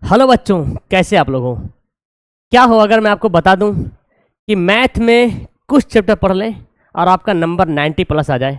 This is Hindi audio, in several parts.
हेलो बच्चों, कैसे आप लोग हो? क्या हो अगर मैं आपको बता दूं कि मैथ में कुछ चैप्टर पढ़ लें और आपका नंबर 90 प्लस आ जाए,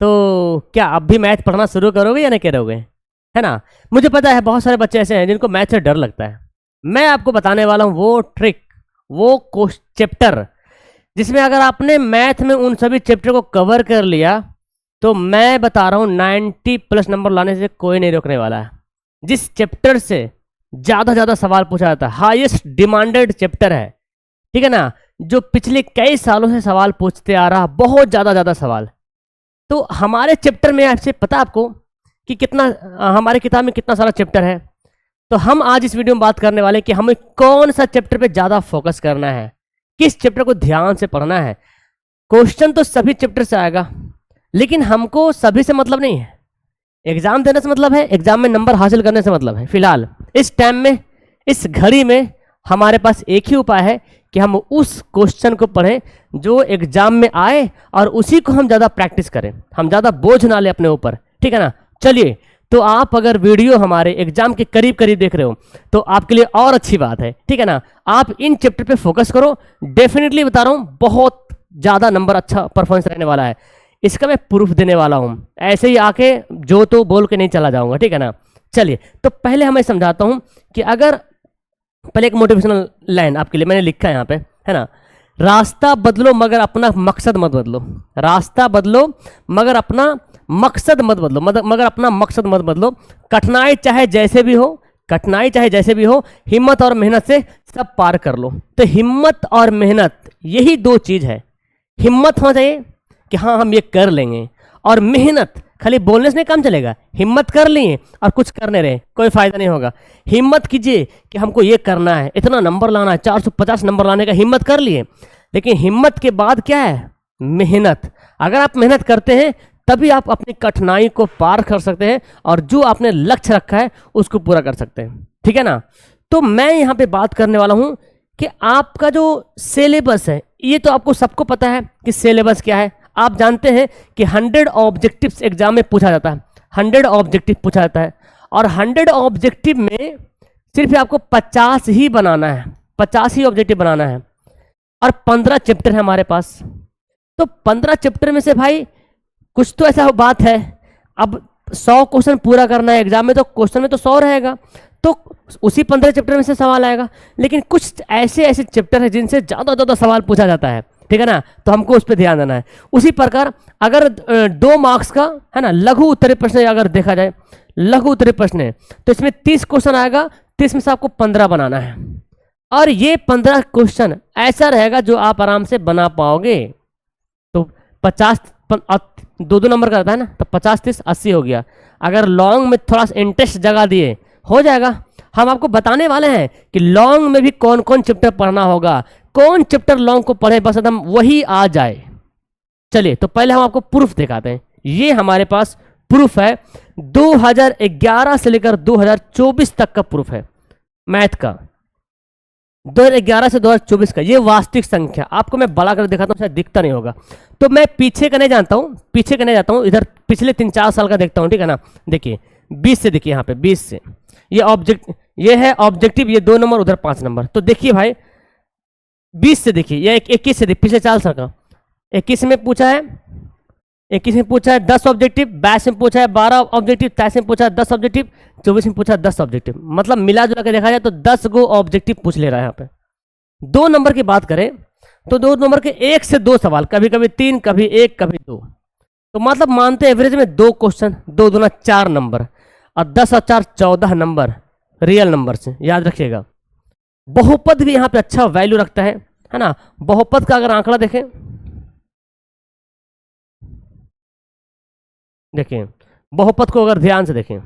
तो क्या अब भी मैथ पढ़ना शुरू करोगे या नहीं करोगे? है ना? मुझे पता है बहुत सारे बच्चे ऐसे हैं जिनको मैथ से डर लगता है। मैं आपको बताने वाला हूँ वो ट्रिक, वो चैप्टर जिसमें अगर आपने मैथ में उन सभी चैप्टर को कवर कर लिया तो मैं बता रहा हूँ 90 प्लस नंबर लाने से कोई नहीं रोकने वाला है। जिस चैप्टर से ज़्यादा सवाल पूछा जाता है, हाईएस्ट डिमांडेड चैप्टर है, ठीक है ना, जो पिछले कई सालों से सवाल पूछते आ रहा, बहुत ज़्यादा सवाल। तो हमारे चैप्टर में आपसे पता आपको कि कितना हमारे किताब में कितना सारा चैप्टर है। तो हम आज इस वीडियो में बात करने वाले कि हमें कौन सा चैप्टर पे ज़्यादा फोकस करना है, किस चैप्टर को ध्यान से पढ़ना है। क्वेश्चन तो सभी चैप्टर से आएगा, लेकिन हमको सभी से मतलब नहीं है। एग्जाम देने से मतलब है, एग्जाम में नंबर हासिल करने से मतलब है। फिलहाल इस टाइम में, इस घड़ी में हमारे पास एक ही उपाय है कि हम उस क्वेश्चन को पढ़ें जो एग्जाम में आए और उसी को हम ज़्यादा प्रैक्टिस करें, हम ज़्यादा बोझ ना ले अपने ऊपर, ठीक है ना। चलिए, तो आप अगर वीडियो हमारे एग्जाम के करीब करीब देख रहे हो तो आपके लिए और अच्छी बात है, ठीक है ना। आप इन चैप्टर पे फोकस करो, डेफिनेटली बता रहा हूँ बहुत ज़्यादा नंबर अच्छा परफॉर्मेंस रहने वाला है। इसका मैं प्रूफ देने वाला हूँ, ऐसे ही आके जो तो बोल के नहीं चला जाऊंगा, ठीक है ना। चलिए, तो पहले हमें समझाता हूँ कि अगर पहले एक मोटिवेशनल लाइन आपके लिए मैंने लिखा है यहाँ पे, है ना। रास्ता बदलो मगर अपना मकसद मत बदलो। रास्ता बदलो मगर अपना मकसद मत बदलो, मगर अपना मकसद मत बदलो। कठिनाई चाहे जैसे भी हो, कठिनाई चाहे जैसे भी हो, हिम्मत और मेहनत से सब पार कर लो। तो हिम्मत और मेहनत, यही दो चीज़ है। हिम्मत होना चाहिए कि हाँ हम ये कर लेंगे, और मेहनत खाली बोलने से नहीं काम चलेगा। हिम्मत कर लिए और कुछ करने रहे, कोई फायदा नहीं होगा। हिम्मत कीजिए कि हमको ये करना है, इतना नंबर लाना है, 450 नंबर लाने का हिम्मत कर लिए, लेकिन हिम्मत के बाद क्या है? मेहनत। अगर आप मेहनत करते हैं तभी आप अपनी कठिनाई को पार कर सकते हैं और जो आपने लक्ष्य रखा है उसको पूरा कर सकते हैं, ठीक है ना। तो मैं यहाँ पे बात करने वाला हूँ कि आपका जो सिलेबस है, ये तो आपको सबको पता है कि सिलेबस क्या है। आप जानते हैं कि 100 ऑब्जेक्टिव्स एग्जाम में पूछा जाता है, 100 ऑब्जेक्टिव पूछा जाता है, और 100 ऑब्जेक्टिव में सिर्फ आपको 50 ही बनाना है, 50 ही ऑब्जेक्टिव बनाना है, और 15 चैप्टर है हमारे पास। तो 15 चैप्टर में से भाई कुछ तो ऐसा बात है, अब 100 क्वेश्चन पूरा करना है एग्जाम में, तो क्वेश्चन में तो 100 रहेगा, तो उसी 15 चैप्टर में से सवाल आएगा। लेकिन कुछ ऐसे चैप्टर है जिनसे ज़्यादा सवाल पूछा जाता है, ठीक है ना, तो हमको उस पर ध्यान देना है। उसी प्रकार अगर 2 मार्क्स का, है ना, लघु उत्तरीय प्रश्न अगर देखा जाए, लघु उत्तरीय प्रश्न है तो इसमें 30 क्वेश्चन आएगा, 30 में से आपको 15 बनाना है, और ये 15 क्वेश्चन ऐसा रहेगा जो आप आराम से बना पाओगे। तो 50 दो नंबर का रहता है ना, तो 50 30 80 हो गया। अगर लॉन्ग में थोड़ा सा इंटरेस्ट जगा दिए हो जाएगा। हम आपको बताने वाले हैं कि लॉन्ग में भी कौन कौन चैप्टर पढ़ना होगा, कौन चैप्टर लॉन्ग को पढ़े बस एकदम वही आ जाए। चलिए, तो पहले हम आपको प्रूफ दिखाते हैं। ये हमारे पास प्रूफ है, 2011 से लेकर 2024 तक का प्रूफ है मैथ का, 2011 से 2024 का। ये वास्तविक संख्या आपको मैं बड़ा कर दिखाता हूँ, शायद दिखता नहीं होगा, तो मैं पीछे का नहीं जानता हूँ, पीछे का नहीं जाता हूँ, इधर पिछले 3-4 साल का देखता हूँ, ठीक है ना। देखिए 20 से, देखिए यहाँ पे 20 से, ये है ऑब्जेक्टिव, ये 2 नंबर, उधर 5 नंबर। तो देखिए भाई 20 से देखिए, ये 21 से देखिए, पिछले 4 साल का। 21 में पूछा है, 21 में पूछा है 10 ऑब्जेक्टिव, 22 में पूछा है 12 ऑब्जेक्टिव, 23 में पूछा है 10 ऑब्जेक्टिव, 24 में पूछा है 10 ऑब्जेक्टिव। मतलब मिला जुला के देखा जाए तो 10 गो ऑब्जेक्टिव पूछ ले रहा है यहाँ पे। 2 नंबर की बात करें तो 2 नंबर के 1 से 2 सवाल, कभी कभी 3, कभी 1, कभी 2। तो मतलब मानते एवरेज में 2 क्वेश्चन, 2 दूना 4 नंबर, और 10 और 4 14 नंबर रियल नंबर से, याद रखिएगा। बहुपद भी यहाँ पे अच्छा वैल्यू रखता है ना। बहुपद का अगर आंकड़ा देखें, देखिए बहुपद को अगर ध्यान से देखें,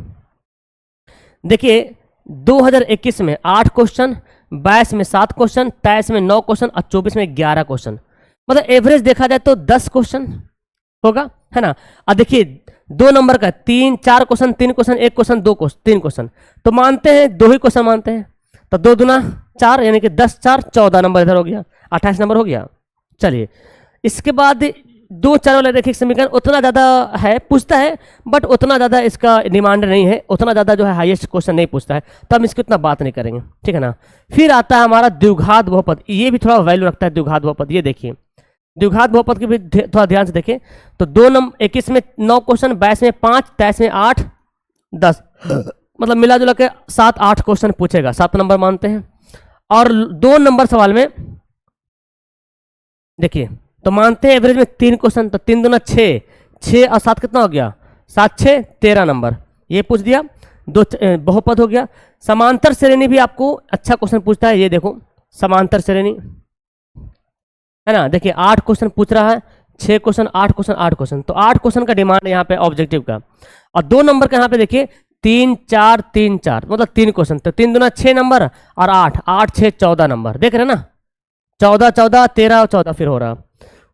देखिए 2021 में 8 क्वेश्चन, 22 में 7 क्वेश्चन, 23 में 9 क्वेश्चन, और 24 में 11 क्वेश्चन। मतलब एवरेज देखा जाए तो 10 क्वेश्चन होगा, है ना। अब देखिए 2 नंबर का 3-4 question, 3 question, 1 question, 2 question, 3 question, तो मानते हैं 2 ही क्वेश्चन मानते हैं, तो 2 दूना 4, यानी कि 10 4 14 नंबर इधर हो गया, 28 नंबर हो गया। चलिए, इसके बाद दो चार वाला रैखिक समीकरण उतना ज़्यादा है, पूछता है बट उतना ज़्यादा इसका डिमांड नहीं है, उतना ज़्यादा जो है हाईएस्ट क्वेश्चन नहीं पूछता है, तो हम इसकी उतना बात नहीं करेंगे, ठीक है ना। फिर आता है हमारा द्विघात बहुपद, ये भी थोड़ा वैल्यू रखता है द्विघात बहुपद। ये देखिए द्विघात बहुपद की भी थोड़ा ध्यान से देखें तो 2 नंबर 21 में 9 क्वेश्चन, 22 में 5, 23 में 8, 10 मतलब मिला जुला के 7-8 क्वेश्चन पूछेगा, 7 नंबर मानते हैं। और 2 नंबर सवाल में देखिए तो मानते हैं एवरेज में 3 क्वेश्चन, तो 3 दूना 6, 6 और 7 कितना हो गया, 7 6 13 नंबर, ये पूछ दिया। दो बहुपद हो गया। समांतर श्रेणी भी आपको अच्छा क्वेश्चन पूछता है, ये देखो समांतर श्रेणी है ना, देखिए 8 क्वेश्चन पूछ रहा है, 6 क्वेश्चन, 8 क्वेश्चन, 8 क्वेश्चन, तो 8 क्वेश्चन का डिमांड है यहाँ पे ऑब्जेक्टिव का। और 2 नंबर का यहाँ पे देखिए 3 4 3 4 मतलब 3 क्वेश्चन, तो 3 दूना 6 नंबर और 8 8 6 14 नंबर, देख रहे हैं ना, 14 14 13 और 14 फिर हो रहा।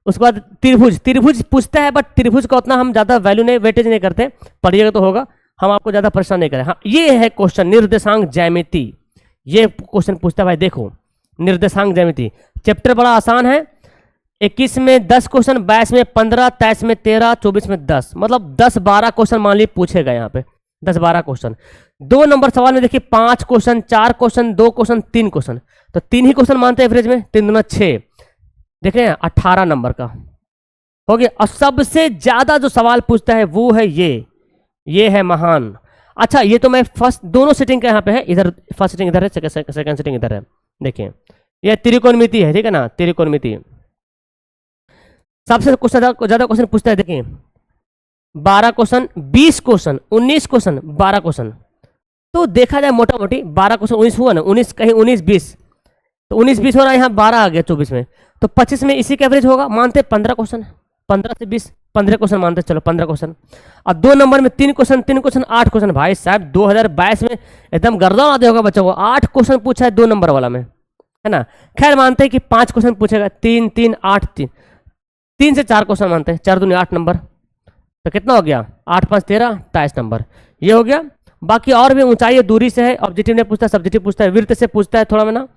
उसके बाद त्रिभुज, त्रिभुज पूछता है बट त्रिभुज का उतना हम ज़्यादा वैल्यू नहीं, वेटेज नहीं करते, पढ़िएगा तो होगा, हम आपको ज़्यादा परेशान नहीं करें। हाँ ये है क्वेश्चन निर्देशांक ज्यामिति, ये क्वेश्चन पूछता है भाई, देखो निर्देशांक ज्यामिति चैप्टर बड़ा आसान है। 21 में 10 क्वेश्चन, 22 में 15, 23 में 13, 24 में 10, मतलब 10-12 क्वेश्चन मान लीजिए पूछेगा यहाँ पे, 10-12 क्वेश्चन। 2 नंबर सवाल में देखिए 5 क्वेश्चन, 4 क्वेश्चन, 2 क्वेश्चन, 3 क्वेश्चन, तो 3 ही क्वेश्चन मानते हैं एवरेज में, 3 दूना 6, देख रहे हैं 18 नंबर का हो गया। और सबसे ज्यादा जो सवाल पूछता है वो है ये है महान। अच्छा ये तो मैं फर्स्ट दोनों सेटिंग का यहाँ पे है, इधर फर्स्ट सेटिंग इधर है, सेकंड सेटिंग इधर है, देखिए ये त्रिकोणमिति है, ठीक है ना, त्रिकोणमिति सबसे ज्यादा क्वेश्चन पूछता है। देखिए 12 क्वेश्चन, 20 क्वेश्चन, 19 क्वेश्चन, 12 क्वेश्चन, तो देखा जाए मोटा मोटी 12 क्वेश्चन 19 हुआ ना, 19 कहीं 19 20, तो 19 20 हो रहा है, यहाँ 12 आ गया 24 में, तो 25 में इसी का एवरेज होगा, मानते 15 क्वेश्चन, 15 से 20 15 क्वेश्चन मानते, चलो 15 क्वेश्चन। और 2 नंबर में 3 क्वेश्चन 3 क्वेश्चन 8 क्वेश्चन, भाई साहब 2022 में एकदम गर्दा आते होगा बच्चों को, 8 क्वेश्चन पूछा है 2 नंबर वाला में, है ना। खैर मानते हैं कि 5 क्वेश्चन पूछेगा, 3 3 8 3, 3 से 4 क्वेश्चन मानते हैं, 4 दूनी 8 नंबर, तो कितना हो गया 8 5 13 23 नंबर, ये हो गया। बाकी और भी ऊंचाई दूरी से है, ऑब्जेक्टिव नहीं पूछता, सब्जेक्टिव पूछता है, वृत्त से पूछता है थोड़ा में ना,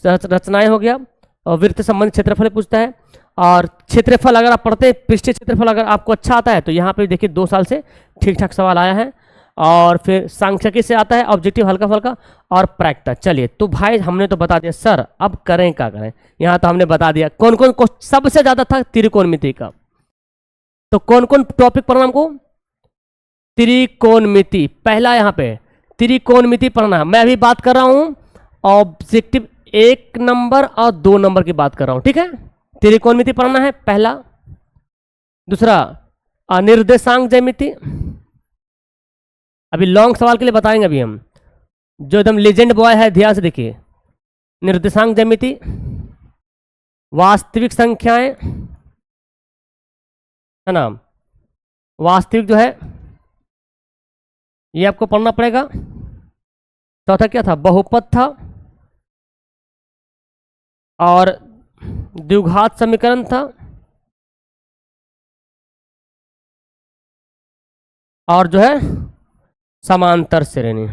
रचनाएं हो गया, और वृत्त संबंधित क्षेत्रफल पूछता है। और क्षेत्रफल अगर आप पढ़ते हैं, पृष्ठीय क्षेत्रफल अगर आपको अच्छा आता है तो यहाँ पे देखिए 2 साल से ठीक ठाक सवाल आया है। और फिर सांख्यिकी से आता है ऑब्जेक्टिव हल्का फुल्का, और प्रायिकता। चलिए तो भाई हमने तो बता दिया, सर अब करें क्या करें, यहाँ तो हमने बता दिया कौन कौन को सबसे ज्यादा था त्रिकोणमिति का, तो कौन कौन टॉपिक पढ़ना हमको, त्रिकोणमिति पहला, यहाँ पे त्रिकोणमिति पढ़ना। मैं अभी बात कर रहा हूँ ऑब्जेक्टिव 1 नंबर और 2 नंबर की बात कर रहा हूँ, ठीक है। त्रिकोणमिति पढ़ना है पहला। दूसरा निर्देशांक ज्यामिति, अभी लॉन्ग सवाल के लिए बताएंगे अभी हम, जो एकदम लेजेंड बॉय है, ध्यान से देखिए। निर्देशांक ज्यामिति, वास्तविक संख्याएं, है ना, वास्तविक जो है ये आपको पढ़ना पड़ेगा। चौथा क्या था, बहुपद था, और द्विघात समीकरण था, और जो है समांतर श्रेणी।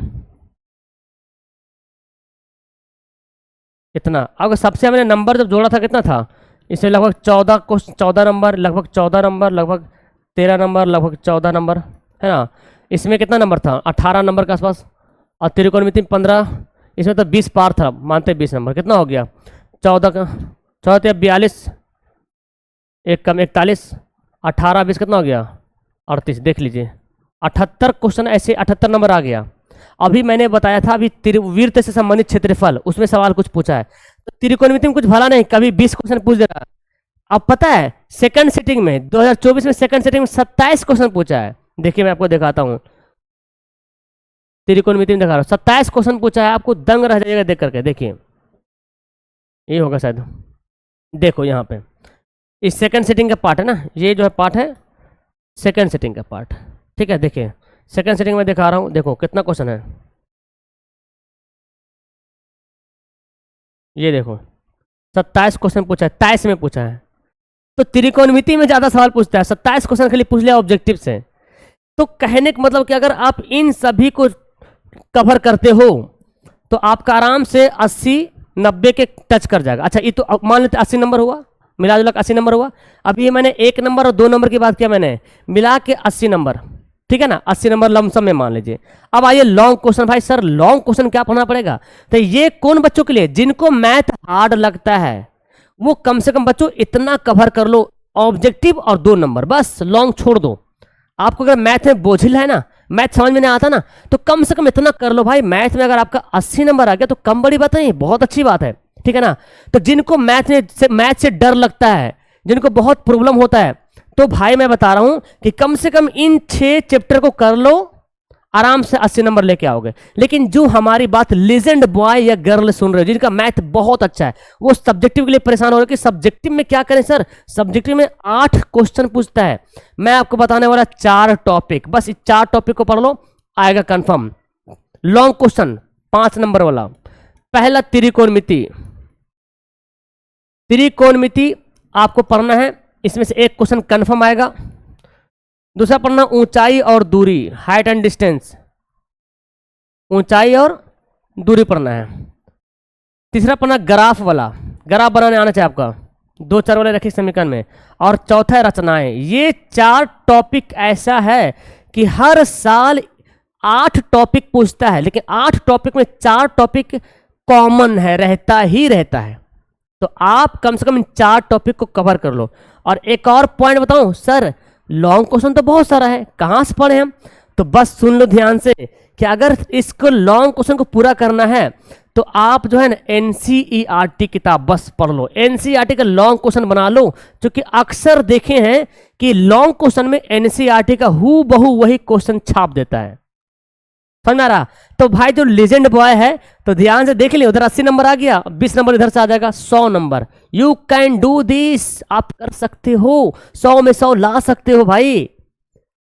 इतना। अब सबसे हमने नंबर जब जोड़ा था कितना था, इसमें लगभग 14 नंबर, लगभग 14 नंबर, लगभग 13 नंबर, लगभग 14 नंबर, है ना। इसमें कितना नंबर था, 18 नंबर के आसपास, और त्रिकोणमिति 15, इसमें तो 20 पार था, मानते 20 नंबर, कितना हो गया 14 का 14 42, एक कम 41, 18 20 कितना हो गया 38, देख लीजिए 78 क्वेश्चन, ऐसे 78 नंबर आ गया। अभी मैंने बताया था अभी वृत्त से संबंधित क्षेत्रफल, उसमें सवाल कुछ पूछा है, तो त्रिकोणमिति में कुछ भला नहीं, कभी 20 क्वेश्चन पूछ दे रहा है। अब पता है सेकंड सिटिंग में 2024 में सेकंड सिटिंग में 27 क्वेश्चन पूछा है। देखिए मैं आपको दिखाता हूँ, त्रिकोणमिति में दिखा रहा हूँ, 27 क्वेश्चन पूछा है, आपको दंग रह जाएगा देख करके। देखिए ये होगा शायद, देखो यहाँ पे इस सेकंड सिटिंग का पार्ट है ना, ये जो है पार्ट है सेकंड सिटिंग का पार्ट, ठीक है। देखिए सेकंड सिटिंग में दिखा रहा हूँ, देखो कितना क्वेश्चन है, ये देखो 27 क्वेश्चन पूछा है, 23 में पूछा है। तो त्रिकोणमिति में ज्यादा सवाल पूछता है, 27 क्वेश्चन खाली पूछ लिया ऑब्जेक्टिव से। तो कहने का मतलब कि अगर आप इन सभी को कवर करते हो तो आपका आराम से 80 90 के टच कर जाएगा। अच्छा ये तो मान लेते 80 नंबर हुआ, मिला जुला के 80 नंबर हुआ। अब ये मैंने 1 नंबर और 2 नंबर की बात किया, मैंने मिला के 80 नंबर, ठीक है ना, 80 नंबर लमसम में मान लीजिए। अब आइए लॉन्ग क्वेश्चन। भाई सर लॉन्ग क्वेश्चन क्या पढ़ना पड़ेगा? तो ये कौन बच्चों के लिए जिनको मैथ हार्ड लगता है, वो कम से कम बच्चों इतना कवर कर लो, ऑब्जेक्टिव और 2 नंबर, बस लॉन्ग छोड़ दो। आपको अगर मैथ में बोझिल है ना, मैथ समझ में नहीं आता ना, तो कम से कम इतना कर लो भाई। मैथ में अगर आपका 80 नंबर आ गया तो कम बड़ी बात नहीं, बहुत अच्छी बात है, ठीक है ना। तो जिनको मैथ से डर लगता है, जिनको बहुत प्रॉब्लम होता है, तो भाई मैं बता रहा हूं कि कम से कम इन 6 चैप्टर को कर लो, आराम से 80 नंबर लेके आओगे। लेकिन जो हमारी बात लीजेंड बॉय या गर्ल सुन रहे हो, जिनका मैथ बहुत अच्छा है, वो सब्जेक्टिव के लिए परेशान हो रहे कि सब्जेक्टिव में क्या करें सर। सब्जेक्टिव में 8 क्वेश्चन पूछता है, मैं आपको बताने वाला 4 टॉपिक, बस इस 4 टॉपिक को पढ़ लो, आएगा कंफर्म। लॉन्ग क्वेश्चन 5 नंबर वाला, पहला त्रिकोणमिति। त्रिकोणमिति आपको पढ़ना है, इसमें से एक क्वेश्चन कंफर्म आएगा। दूसरा पढ़ना ऊंचाई और दूरी, हाइट एंड डिस्टेंस, ऊंचाई और दूरी पढ़ना है। तीसरा पढ़ना ग्राफ वाला, ग्राफ बनाने आना चाहिए आपका, 2 4 वाले रखिए समीकरण में। और चौथा है रचनाएं। ये 4 टॉपिक ऐसा है कि हर साल 8 टॉपिक पूछता है, लेकिन 8 टॉपिक में 4 टॉपिक कॉमन है, रहता ही रहता है। तो आप कम से कम इन 4 टॉपिक को कवर कर लो। और एक और पॉइंट बताऊं सर, लॉन्ग क्वेश्चन तो बहुत सारा है, कहां से पढ़े हम? तो बस सुन लो ध्यान से कि अगर इसको लॉन्ग क्वेश्चन को पूरा करना है तो आप जो है ना एनसीईआरटी किताब बस पढ़ लो, एनसीईआरटी का लॉन्ग क्वेश्चन बना लो। क्योंकि अक्सर देखे हैं कि लॉन्ग क्वेश्चन में एनसीईआरटी का हु बहु वही क्वेश्चन छाप देता है, समझ में आ रहा? तो भाई जो लीजेंड बॉय है तो ध्यान से देख लियो, उधर 80 नंबर आ गया, 20 नंबर इधर से आ जाएगा, 100 number. You can do this, आप कर सकते हो, 100 में 100 ला सकते हो भाई,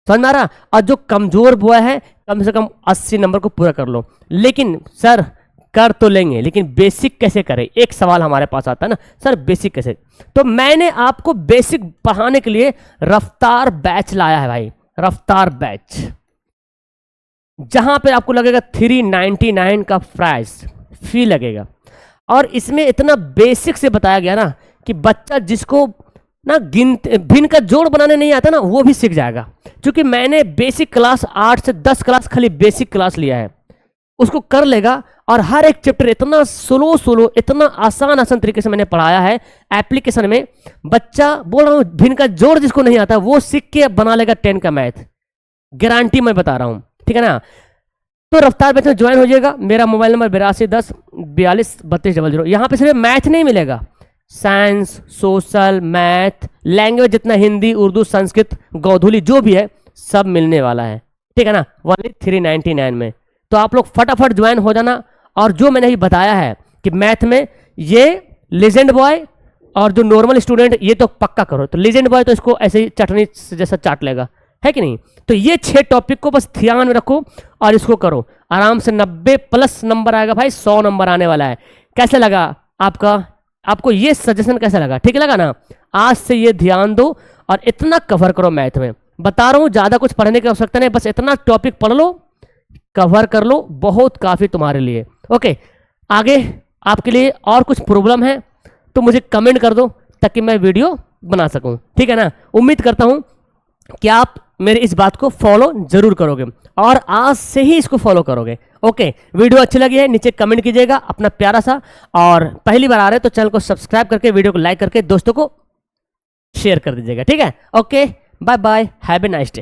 समझ में आ रहा? और जो कमजोर बॉय है कम से कम 80 नंबर को पूरा कर लो। लेकिन सर कर तो लेंगे, लेकिन बेसिक कैसे करें? एक सवाल हमारे पास आता है ना, सर बेसिक कैसे? तो मैंने आपको बेसिक पढ़ाने के लिए रफ्तार बैच लाया है भाई, रफ्तार बैच, जहां पे आपको लगेगा 399 का प्राइस फी लगेगा। और इसमें इतना बेसिक से बताया गया ना कि बच्चा जिसको ना भिन्न का जोड़ बनाने नहीं आता ना, वो भी सीख जाएगा। क्योंकि मैंने बेसिक क्लास 8 से 10 क्लास खाली बेसिक क्लास लिया है, उसको कर लेगा। और हर एक चैप्टर इतना स्लो इतना आसान तरीके से मैंने पढ़ाया है एप्लीकेशन में। बच्चा बोल रहा हूँ भिन्न का जोड़ जिसको नहीं आता वो सीख के बना लेगा 10 का मैथ, गारंटी मैं बता रहा हूँ, ठीक है ना। तो रफ्तार बैच में ज्वाइन हो जाएगा। मेरा मोबाइल नंबर 8210423200। यहाँ पे सिर्फ मैथ नहीं मिलेगा, साइंस, सोशल, मैथ, लैंग्वेज जितना हिंदी, उर्दू, संस्कृत, गोधुली जो भी है सब मिलने वाला है, ठीक है ना, ओनली 399 में। तो आप लोग फटाफट ज्वाइन हो जाना। और जो मैंने ही बताया है कि मैथ में ये लीजेंड बॉय और जो नॉर्मल स्टूडेंट ये तो पक्का करो। तो लीजेंड बॉय तो इसको ऐसे ही चटनी जैसा चाट लेगा, है कि नहीं? तो ये 6 टॉपिक को बस ध्यान में रखो और इसको करो, आराम से 90+ नंबर आएगा भाई, 100 नंबर आने वाला है। कैसे लगा आपको ये सजेशन कैसा लगा? ठीक लगा ना? आज से ये ध्यान दो और इतना कवर करो मैथ में। बता रहा हूं ज्यादा कुछ पढ़ने की आवश्यकता नहीं, बस इतना टॉपिक पढ़ लो, कवर कर लो, बहुत काफी तुम्हारे लिए। ओके, आगे आपके लिए और कुछ प्रॉब्लम है तो मुझे कमेंट कर दो ताकि मैं वीडियो बना सकूं, ठीक है ना। उम्मीद करता हूं कि आप मेरी इस बात को फॉलो जरूर करोगे और आज से ही इसको फॉलो करोगे। ओके, वीडियो अच्छी लगी है नीचे कमेंट कीजिएगा अपना प्यारा सा, और पहली बार आ रहे हैं तो चैनल को सब्सक्राइब करके वीडियो को लाइक करके दोस्तों को शेयर कर दीजिएगा, ठीक है। Okay, bye bye, have a nice day.